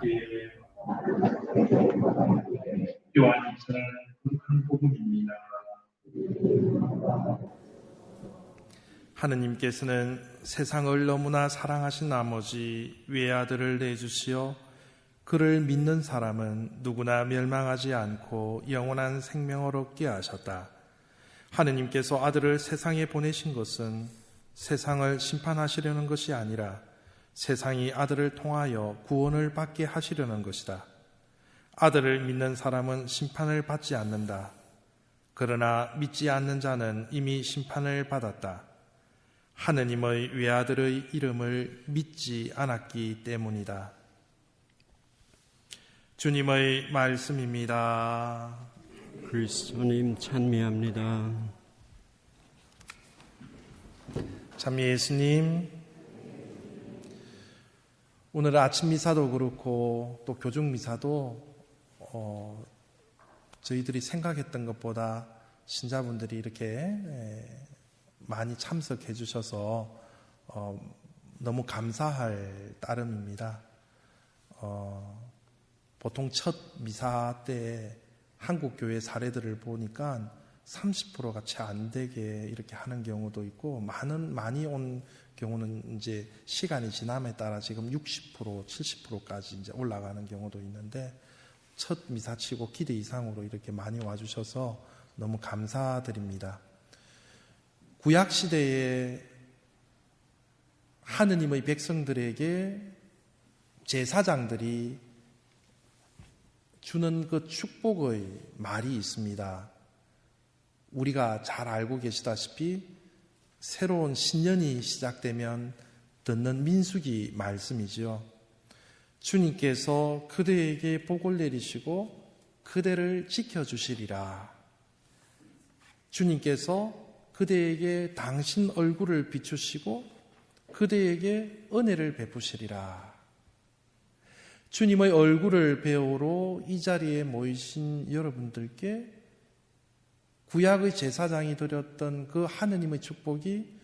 함께 요한일서 한 복음입니다. 하느님께서는 세상을 너무나 사랑하신 나머지 외아들을 내주시어 그를 믿는 사람은 누구나 멸망하지 않고 영원한 생명을 얻게 하셨다. 하느님께서 아들을 세상에 보내신 것은 세상을 심판하시려는 것이 아니라 세상이 아들을 통하여 구원을 받게 하시려는 것이다. 아들을 믿는 사람은 심판을 받지 않는다. 그러나 믿지 않는 자는 이미 심판을 받았다. 하느님의 외아들의 이름을 믿지 않았기 때문이다. 주님의 말씀입니다. 그리스도님 찬미합니다. 찬미 예수님, 오늘 아침 미사도 그렇고 또 교중 미사도 저희들이 생각했던 것보다 신자분들이 이렇게 많이 참석해 주셔서 너무 감사할 따름입니다. 보통 첫 미사 때 한국 교회 사례들을 보니까 30%가 채 안 되게 이렇게 하는 경우도 있고, 많이 온 경우는 이제 시간이 지남에 따라 지금 60%, 70%까지 이제 올라가는 경우도 있는데, 첫 미사치고 기대 이상으로 이렇게 많이 와주셔서 너무 감사드립니다. 구약 시대에 하느님의 백성들에게 제사장들이 주는 그 축복의 말이 있습니다. 우리가 잘 알고 계시다시피 새로운 신년이 시작되면 듣는 민수기 말씀이지요. 주님께서 그대에게 복을 내리시고 그대를 지켜주시리라. 주님께서 그대에게 당신 얼굴을 비추시고 그대에게 은혜를 베푸시리라. 주님의 얼굴을 배우러 이 자리에 모이신 여러분들께 구약의 제사장이 드렸던 그 하느님의 축복이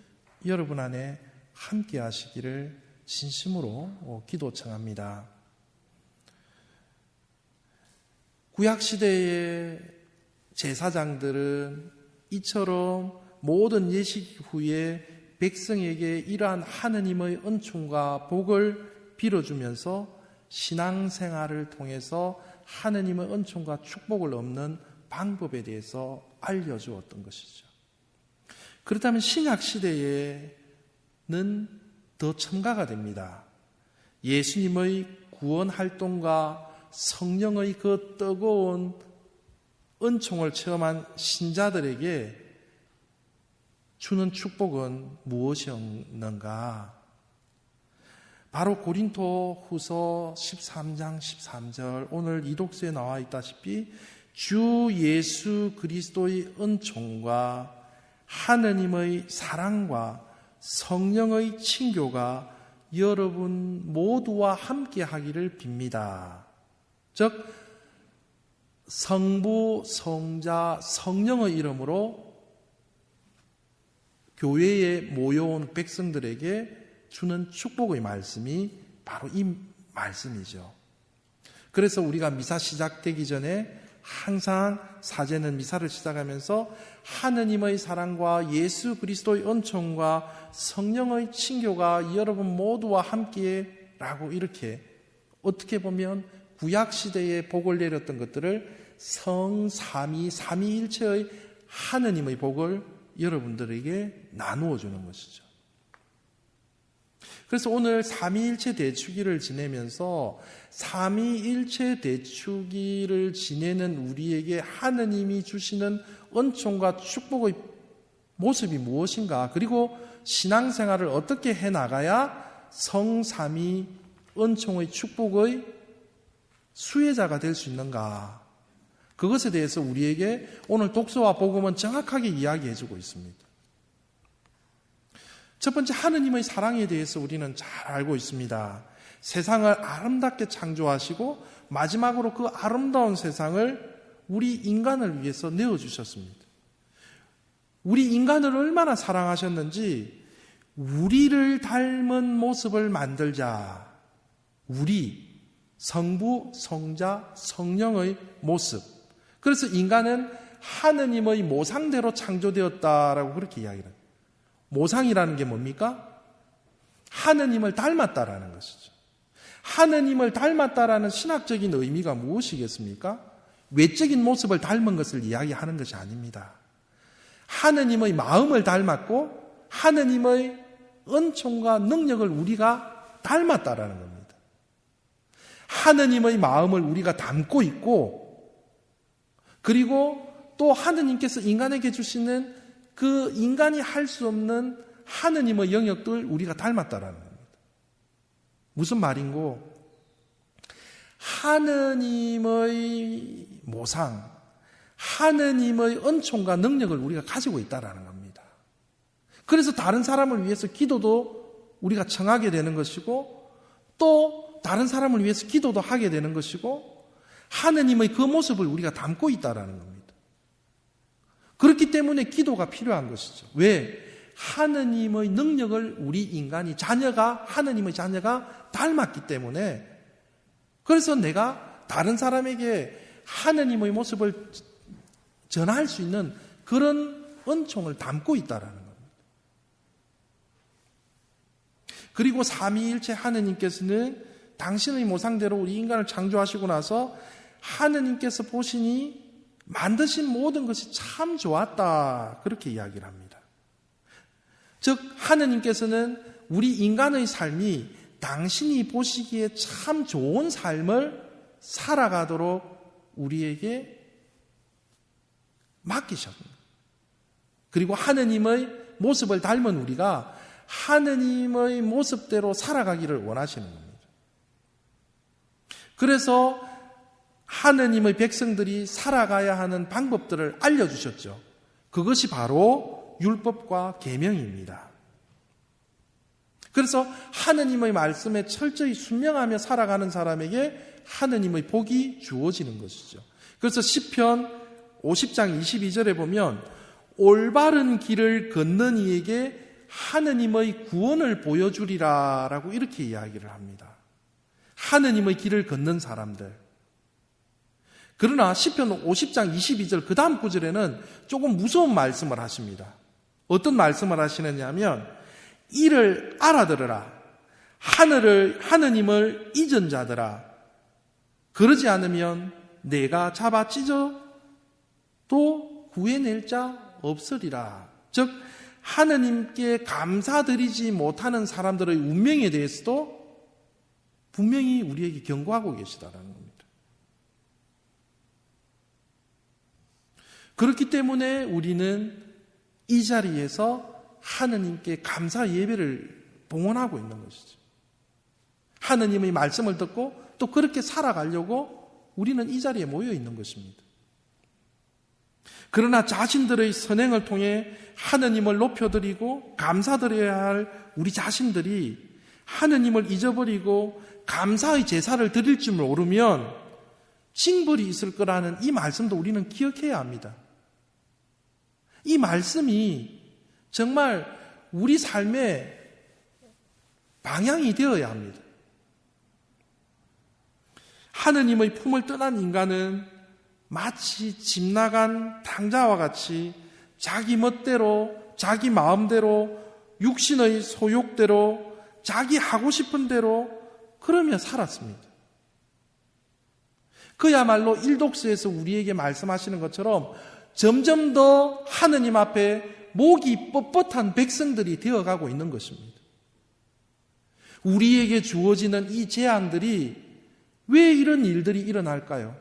여러분 안에 함께 하시기를 진심으로 기도 청합니다. 구약시대의 제사장들은 이처럼 모든 예식 후에 백성에게 이러한 하느님의 은총과 복을 빌어주면서 신앙생활을 통해서 하느님의 은총과 축복을 얻는 방법에 대해서 알려주었던 것이죠. 그렇다면 신약시대에는 더 첨가가 됩니다. 예수님의 구원활동과 성령의 그 뜨거운 은총을 체험한 신자들에게 주는 축복은 무엇이었는가? 바로 고린도 후서 13장 13절, 오늘 이 독서에 나와 있다시피 주 예수 그리스도의 은총과 하느님의 사랑과 성령의 친교가 여러분 모두와 함께 하기를 빕니다. 즉 성부, 성자, 성령의 이름으로 교회에 모여온 백성들에게 주는 축복의 말씀이 바로 이 말씀이죠. 그래서 우리가 미사 시작되기 전에 항상 사제는 미사를 시작하면서 하느님의 사랑과 예수 그리스도의 은총과 성령의 친교가 여러분 모두와 함께 라고 이렇게 어떻게 보면 구약시대에 복을 내렸던 것들을 성삼위, 삼위일체의 하느님의 복을 여러분들에게 나누어 주는 것이죠. 그래서 오늘 삼위일체 대축일을 지내면서 삼위일체 대축일을 지내는 우리에게 하느님이 주시는 은총과 축복의 모습이 무엇인가, 그리고 신앙생활을 어떻게 해나가야 성삼위 은총의 축복의 수혜자가 될 수 있는가, 그것에 대해서 우리에게 오늘 독서와 복음은 정확하게 이야기해주고 있습니다. 첫 번째, 하느님의 사랑에 대해서 우리는 잘 알고 있습니다. 세상을 아름답게 창조하시고 마지막으로 그 아름다운 세상을 우리 인간을 위해서 내어주셨습니다. 우리 인간을 얼마나 사랑하셨는지 우리를 닮은 모습을 만들자, 우리, 성부, 성자, 성령의 모습. 그래서 인간은 하느님의 모상대로 창조되었다라고 그렇게 이야기를 해요. 모상이라는 게 뭡니까? 하느님을 닮았다라는 것이죠. 하느님을 닮았다라는 신학적인 의미가 무엇이겠습니까? 외적인 모습을 닮은 것을 이야기하는 것이 아닙니다. 하느님의 마음을 닮았고 하느님의 은총과 능력을 우리가 닮았다라는 겁니다. 하느님의 마음을 우리가 담고 있고, 그리고 또 하느님께서 인간에게 주시는 그 인간이 할 수 없는 하느님의 영역들 우리가 닮았다라는 겁니다. 무슨 말인고? 하느님의 모상, 하느님의 은총과 능력을 우리가 가지고 있다라는 겁니다. 그래서 다른 사람을 위해서 기도도 우리가 청하게 되는 것이고, 또 다른 사람을 위해서 기도도 하게 되는 것이고, 하느님의 그 모습을 우리가 담고 있다라는 겁니다. 그렇기 때문에 기도가 필요한 것이죠. 왜? 하느님의 능력을 우리 인간이 하느님의 자녀가 닮았기 때문에, 그래서 내가 다른 사람에게 하느님의 모습을 전할 수 있는 그런 은총을 담고 있다라는 겁니다. 그리고 삼위일체 하느님께서는 당신의 모상대로 우리 인간을 창조하시고 나서 하느님께서 보시니 만드신 모든 것이 참 좋았다, 그렇게 이야기를 합니다. 즉 하느님께서는 우리 인간의 삶이 당신이 보시기에 참 좋은 삶을 살아가도록 우리에게 맡기셨습니다. 그리고 하느님의 모습을 닮은 우리가 하느님의 모습대로 살아가기를 원하시는 겁니다. 그래서 하느님의 백성들이 살아가야 하는 방법들을 알려주셨죠. 그것이 바로 율법과 계명입니다. 그래서 하느님의 말씀에 철저히 순명하며 살아가는 사람에게 하느님의 복이 주어지는 것이죠. 그래서 시편 50장 22절에 보면 올바른 길을 걷는 이에게 하느님의 구원을 보여주리라 라고 이렇게 이야기를 합니다. 하느님의 길을 걷는 사람들. 그러나 시편 50장 22절 그 다음 구절에는 조금 무서운 말씀을 하십니다. 어떤 말씀을 하시느냐 하면 이를 알아들으라. 하느님을 잊은 자들아. 그러지 않으면 내가 잡아 찢어 또 구해낼 자 없으리라. 즉 하느님께 감사드리지 못하는 사람들의 운명에 대해서도 분명히 우리에게 경고하고 계시다라는 겁니다. 그렇기 때문에 우리는 이 자리에서 하느님께 감사 예배를 봉헌하고 있는 것이죠. 하느님의 말씀을 듣고 또 그렇게 살아가려고 우리는 이 자리에 모여 있는 것입니다. 그러나 자신들의 선행을 통해 하느님을 높여드리고 감사드려야 할 우리 자신들이 하느님을 잊어버리고 감사의 제사를 드릴 줄 모르면 징벌이 있을 거라는 이 말씀도 우리는 기억해야 합니다. 이 말씀이 정말 우리 삶의 방향이 되어야 합니다. 하느님의 품을 떠난 인간은 마치 집 나간 탕자와 같이 자기 멋대로, 자기 마음대로, 육신의 소욕대로, 자기 하고 싶은 대로 그러며 살았습니다. 그야말로 일독서에서 우리에게 말씀하시는 것처럼 점점 더 하느님 앞에 목이 뻣뻣한 백성들이 되어가고 있는 것입니다. 우리에게 주어지는 이 재앙들이 왜 이런 일들이 일어날까요?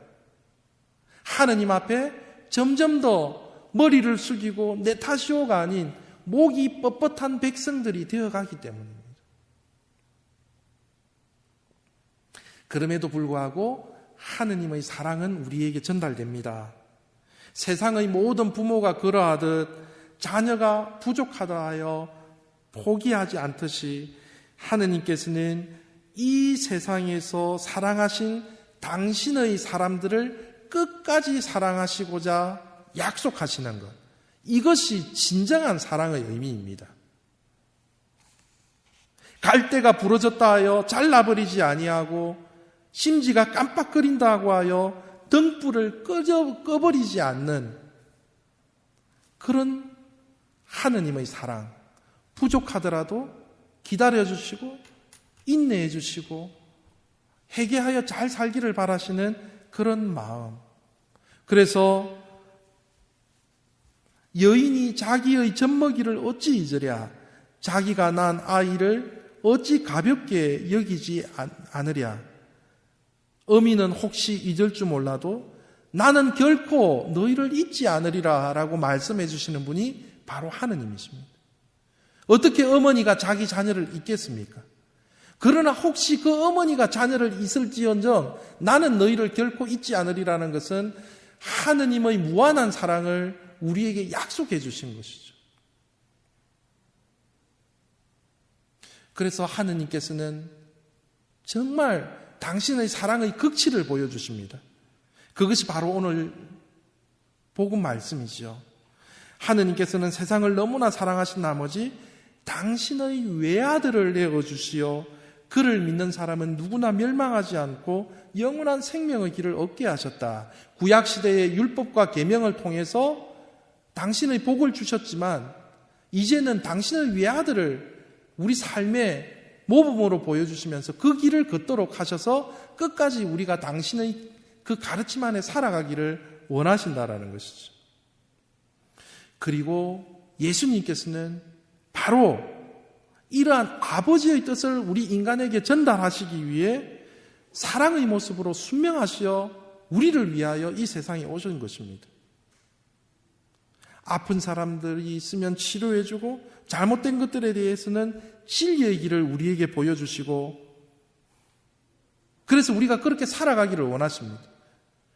하느님 앞에 점점 더 머리를 숙이고 내 탓이오가 아닌 목이 뻣뻣한 백성들이 되어가기 때문입니다. 그럼에도 불구하고 하느님의 사랑은 우리에게 전달됩니다. 세상의 모든 부모가 그러하듯 자녀가 부족하다 하여 포기하지 않듯이 하느님께서는 이 세상에서 사랑하신 당신의 사람들을 끝까지 사랑하시고자 약속하시는 것, 이것이 진정한 사랑의 의미입니다. 갈대가 부러졌다 하여 잘라버리지 아니하고 심지가 깜빡거린다고 하여 등불을 꺼버리지 않는 그런 하느님의 사랑, 부족하더라도 기다려주시고 인내해주시고 회개하여 잘 살기를 바라시는 그런 마음. 그래서 여인이 자기의 젖먹이를 어찌 잊으랴, 자기가 낳은 아이를 어찌 가볍게 여기지 않으랴. 어미는 혹시 잊을 줄 몰라도 나는 결코 너희를 잊지 않으리라 라고 말씀해 주시는 분이 바로 하느님이십니다. 어떻게 어머니가 자기 자녀를 잊겠습니까? 그러나 혹시 그 어머니가 자녀를 잊을지언정 나는 너희를 결코 잊지 않으리라는 것은 하느님의 무한한 사랑을 우리에게 약속해 주신 것이죠. 그래서 하느님께서는 정말 당신의 사랑의 극치를 보여주십니다. 그것이 바로 오늘 복음 말씀이죠. 하느님께서는 세상을 너무나 사랑하신 나머지 당신의 외아들을 내어주시어 그를 믿는 사람은 누구나 멸망하지 않고 영원한 생명의 길을 얻게 하셨다. 구약시대의 율법과 계명을 통해서 당신의 복을 주셨지만 이제는 당신의 외아들을 우리 삶의 모범으로 보여주시면서 그 길을 걷도록 하셔서 끝까지 우리가 당신의 그 가르침 안에 살아가기를 원하신다라는 것이죠. 그리고 예수님께서는 바로 이러한 아버지의 뜻을 우리 인간에게 전달하시기 위해 사랑의 모습으로 순명하시어 우리를 위하여 이 세상에 오신 것입니다. 아픈 사람들이 있으면 치료해주고 잘못된 것들에 대해서는 진리의 길을 우리에게 보여주시고 그래서 우리가 그렇게 살아가기를 원하십니다.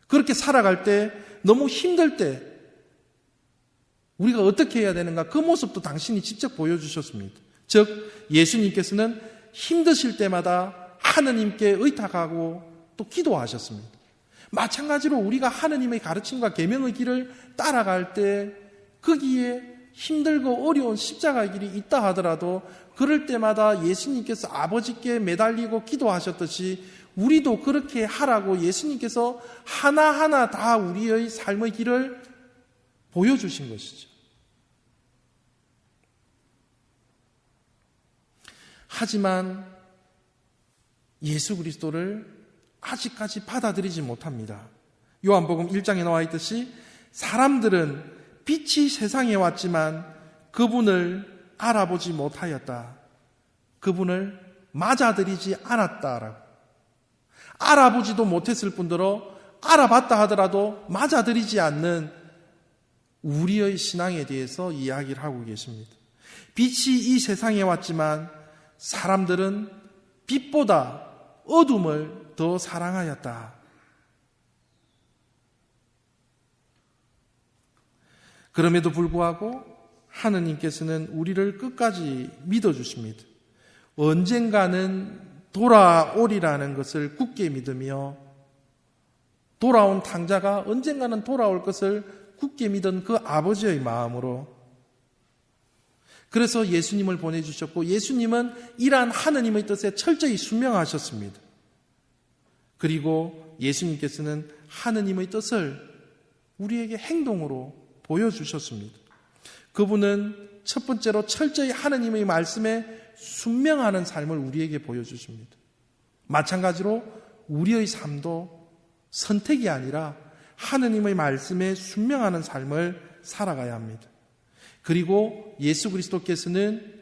그렇게 살아갈 때 너무 힘들 때 우리가 어떻게 해야 되는가 그 모습도 당신이 직접 보여주셨습니다. 즉 예수님께서는 힘드실 때마다 하느님께 의탁하고 또 기도하셨습니다. 마찬가지로 우리가 하느님의 가르침과 계명의 길을 따라갈 때 거기에 힘들고 어려운 십자가의 길이 있다 하더라도 그럴 때마다 예수님께서 아버지께 매달리고 기도하셨듯이 우리도 그렇게 하라고 예수님께서 하나하나 다 우리의 삶의 길을 보여주신 것이죠. 하지만 예수 그리스도를 아직까지 받아들이지 못합니다. 요한복음 1장에 나와 있듯이 사람들은 빛이 세상에 왔지만 그분을 알아보지 못하였다. 그분을 맞아들이지 않았다라고. 알아보지도 못했을 뿐더러 알아봤다 하더라도 맞아들이지 않는 우리의 신앙에 대해서 이야기를 하고 계십니다. 빛이 이 세상에 왔지만 사람들은 빛보다 어둠을 더 사랑하였다. 그럼에도 불구하고 하느님께서는 우리를 끝까지 믿어주십니다. 언젠가는 돌아오리라는 것을 굳게 믿으며 돌아온 탕자가 언젠가는 돌아올 것을 굳게 믿은 그 아버지의 마음으로 그래서 예수님을 보내주셨고 예수님은 이러한 하느님의 뜻에 철저히 순명하셨습니다. 그리고 예수님께서는 하느님의 뜻을 우리에게 행동으로 보여주셨습니다. 그분은 첫 번째로 철저히 하느님의 말씀에 순명하는 삶을 우리에게 보여주십니다. 마찬가지로 우리의 삶도 선택이 아니라 하느님의 말씀에 순명하는 삶을 살아가야 합니다. 그리고 예수 그리스도께서는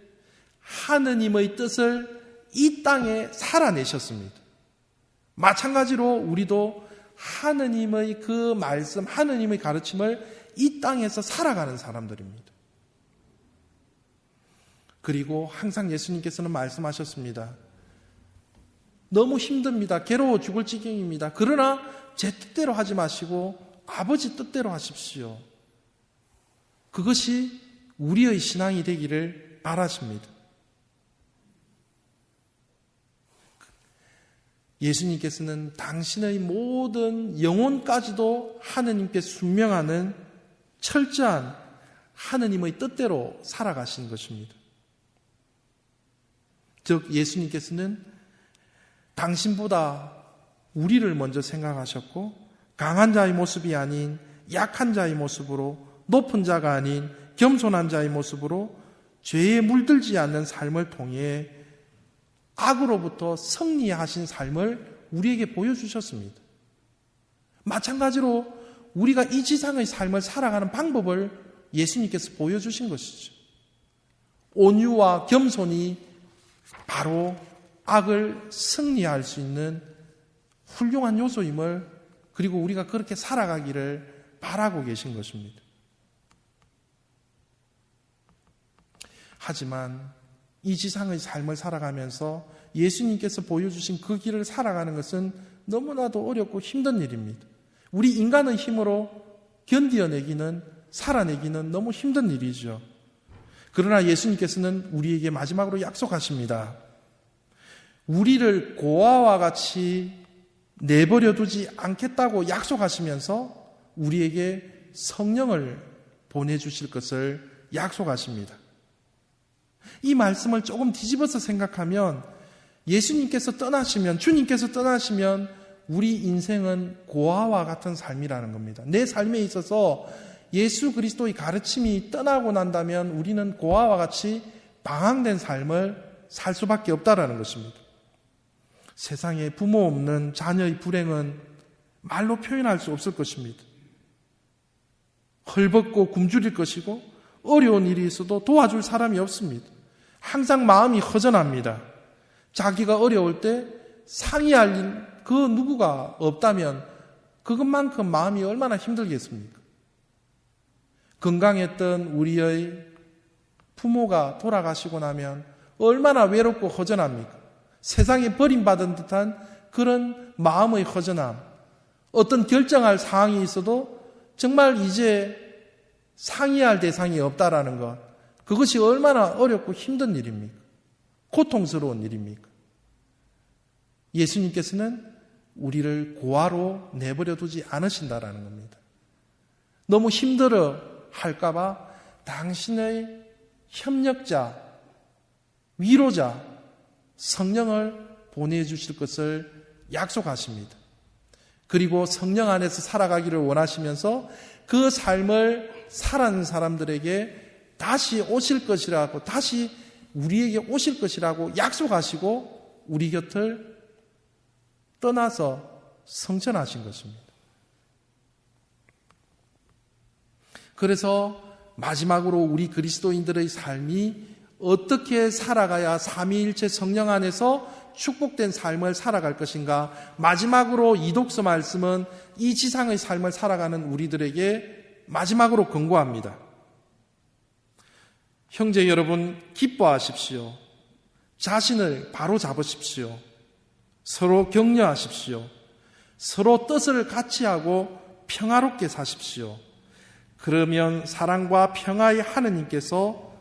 하느님의 뜻을 이 땅에 살아내셨습니다. 마찬가지로 우리도 하느님의 그 말씀, 하느님의 가르침을 이 땅에서 살아가는 사람들입니다. 그리고 항상 예수님께서는 말씀하셨습니다. 너무 힘듭니다. 괴로워 죽을 지경입니다. 그러나 제 뜻대로 하지 마시고 아버지 뜻대로 하십시오. 그것이 우리의 신앙이 되기를 바라십니다. 예수님께서는 당신의 모든 영혼까지도 하느님께 순명하는 철저한 하느님의 뜻대로 살아가신 것입니다. 즉 예수님께서는 당신보다 우리를 먼저 생각하셨고 강한 자의 모습이 아닌 약한 자의 모습으로, 높은 자가 아닌 겸손한 자의 모습으로 죄에 물들지 않는 삶을 통해 악으로부터 승리하신 삶을 우리에게 보여주셨습니다. 마찬가지로 우리가 이 지상의 삶을 살아가는 방법을 예수님께서 보여주신 것이죠. 온유와 겸손이 바로 악을 승리할 수 있는 훌륭한 요소임을, 그리고 우리가 그렇게 살아가기를 바라고 계신 것입니다. 하지만 이 지상의 삶을 살아가면서 예수님께서 보여주신 그 길을 살아가는 것은 너무나도 어렵고 힘든 일입니다. 우리 인간의 힘으로 견디어내기는, 살아내기는 너무 힘든 일이죠. 그러나 예수님께서는 우리에게 마지막으로 약속하십니다. 우리를 고아와 같이 내버려 두지 않겠다고 약속하시면서 우리에게 성령을 보내주실 것을 약속하십니다. 이 말씀을 조금 뒤집어서 생각하면 예수님께서 떠나시면, 주님께서 떠나시면 우리 인생은 고아와 같은 삶이라는 겁니다. 내 삶에 있어서 예수 그리스도의 가르침이 떠나고 난다면 우리는 고아와 같이 방황된 삶을 살 수밖에 없다라는 것입니다. 세상에 부모 없는 자녀의 불행은 말로 표현할 수 없을 것입니다. 헐벗고 굶주릴 것이고 어려운 일이 있어도 도와줄 사람이 없습니다. 항상 마음이 허전합니다. 자기가 어려울 때 상의할 일, 그 누구가 없다면 그것만큼 마음이 얼마나 힘들겠습니까? 건강했던 우리의 부모가 돌아가시고 나면 얼마나 외롭고 허전합니까? 세상에 버림받은 듯한 그런 마음의 허전함, 어떤 결정할 사항이 있어도 정말 이제 상의할 대상이 없다라는 것, 그것이 얼마나 어렵고 힘든 일입니까? 고통스러운 일입니까? 예수님께서는 우리를 고아로 내버려 두지 않으신다라는 겁니다. 너무 힘들어 할까봐 당신의 협력자, 위로자, 성령을 보내주실 것을 약속하십니다. 그리고 성령 안에서 살아가기를 원하시면서 그 삶을 살아가는 사람들에게 다시 오실 것이라고, 다시 우리에게 오실 것이라고 약속하시고 우리 곁을 떠나서 성천하신 것입니다. 그래서 마지막으로 우리 그리스도인들의 삶이 어떻게 살아가야 삼위일체 성령 안에서 축복된 삶을 살아갈 것인가, 마지막으로 이 독서 말씀은 이 지상의 삶을 살아가는 우리들에게 마지막으로 권고합니다. 형제 여러분, 기뻐하십시오. 자신을 바로 잡으십시오. 서로 격려하십시오. 서로 뜻을 같이 하고 평화롭게 사십시오. 그러면 사랑과 평화의 하느님께서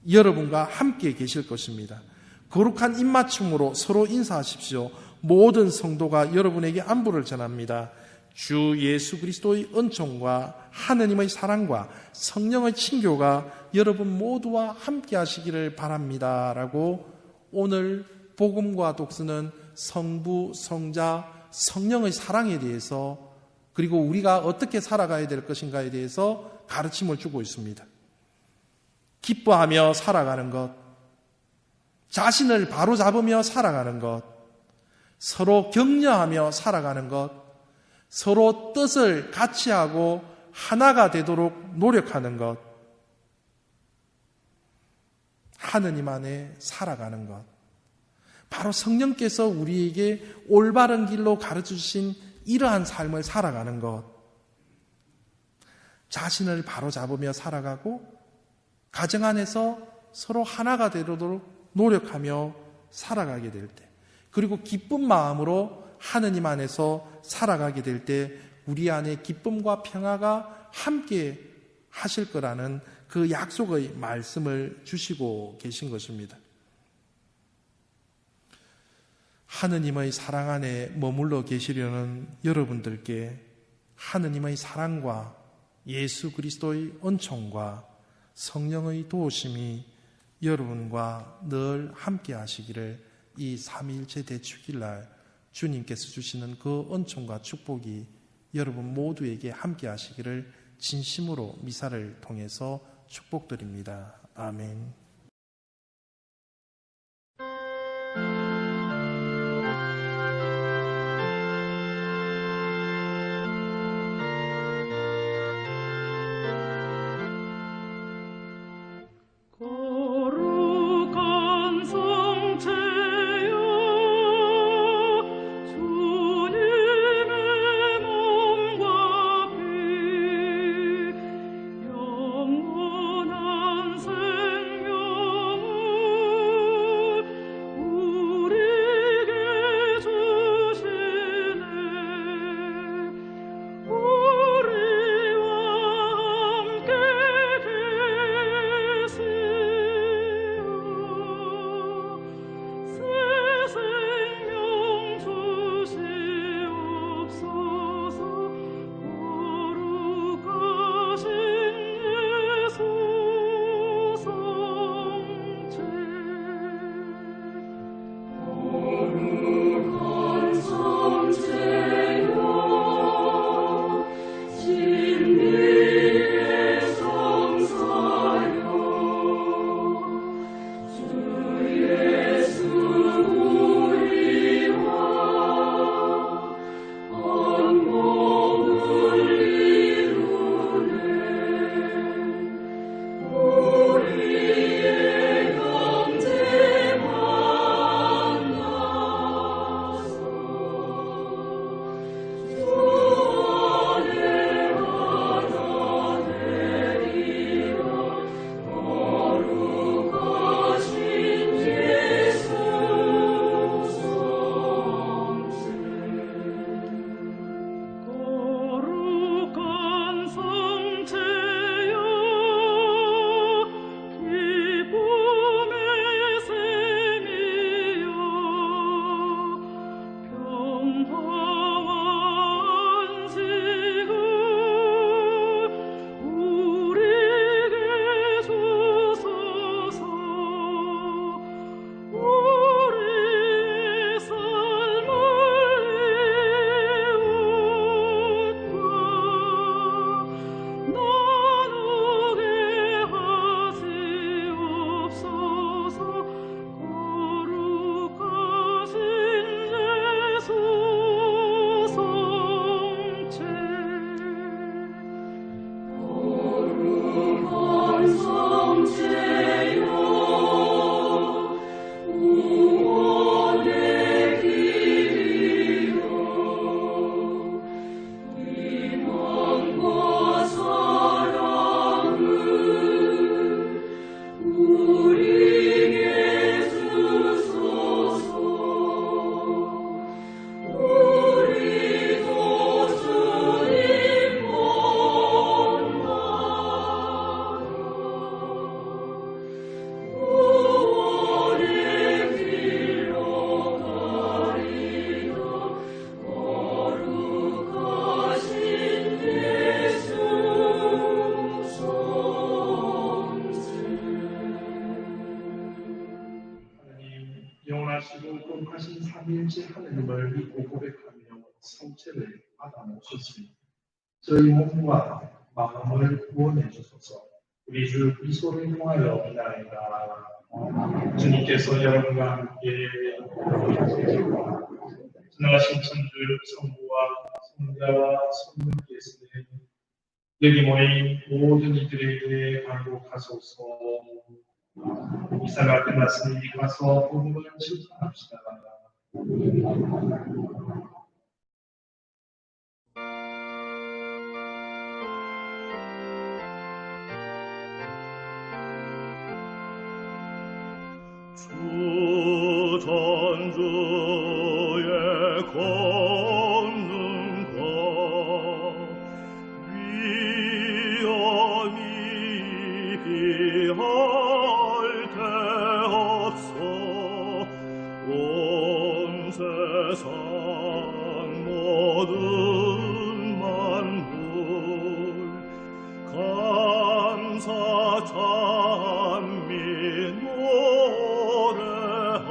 여러분과 함께 계실 것입니다. 거룩한 입맞춤으로 서로 인사하십시오. 모든 성도가 여러분에게 안부를 전합니다. 주 예수 그리스도의 은총과 하느님의 사랑과 성령의 친교가 여러분 모두와 함께 하시기를 바랍니다. 라고 오늘 복음과 독서는 성부, 성자, 성령의 사랑에 대해서, 그리고 우리가 어떻게 살아가야 될 것인가에 대해서 가르침을 주고 있습니다. 기뻐하며 살아가는 것, 자신을 바로잡으며 살아가는 것, 서로 격려하며 살아가는 것, 서로 뜻을 같이 하고 하나가 되도록 노력하는 것, 하느님 안에 살아가는 것, 바로 성령께서 우리에게 올바른 길로 가르쳐주신 이러한 삶을 살아가는 것, 자신을 바로잡으며 살아가고 가정 안에서 서로 하나가 되도록 노력하며 살아가게 될 때, 그리고 기쁜 마음으로 하느님 안에서 살아가게 될 때 우리 안에 기쁨과 평화가 함께 하실 거라는 그 약속의 말씀을 주시고 계신 것입니다. 하느님의 사랑 안에 머물러 계시려는 여러분들께 하느님의 사랑과 예수 그리스도의 은총과 성령의 도우심이 여러분과 늘 함께 하시기를 이 삼위일체 대축일 날 주님께서 주시는 그 은총과 축복이 여러분 모두에게 함께 하시기를 진심으로 미사를 통해서 축복드립니다. 아멘. 영원하시고 거룩하신 삼위일체 하느님을 믿고 고백하며 성체를 받아 모셨으니 저희 몸과 마음을 구원해 주소서. 우리 주 그리스도를 통하여 기다리다. 주님께서 여러분과 함께 지나가신 천주 성부와 성자와 성령께서는 여기 모인 모든 이들에게 간구하소서. 이사가 끝났으니 가서 복음을 실천합시다. 주 전주의 권능과 위엄이 비할 데 없어 온 세상 모든 만물 감사 찬미 노래하는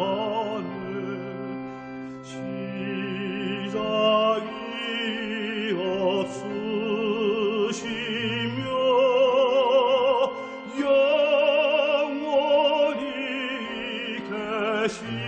계신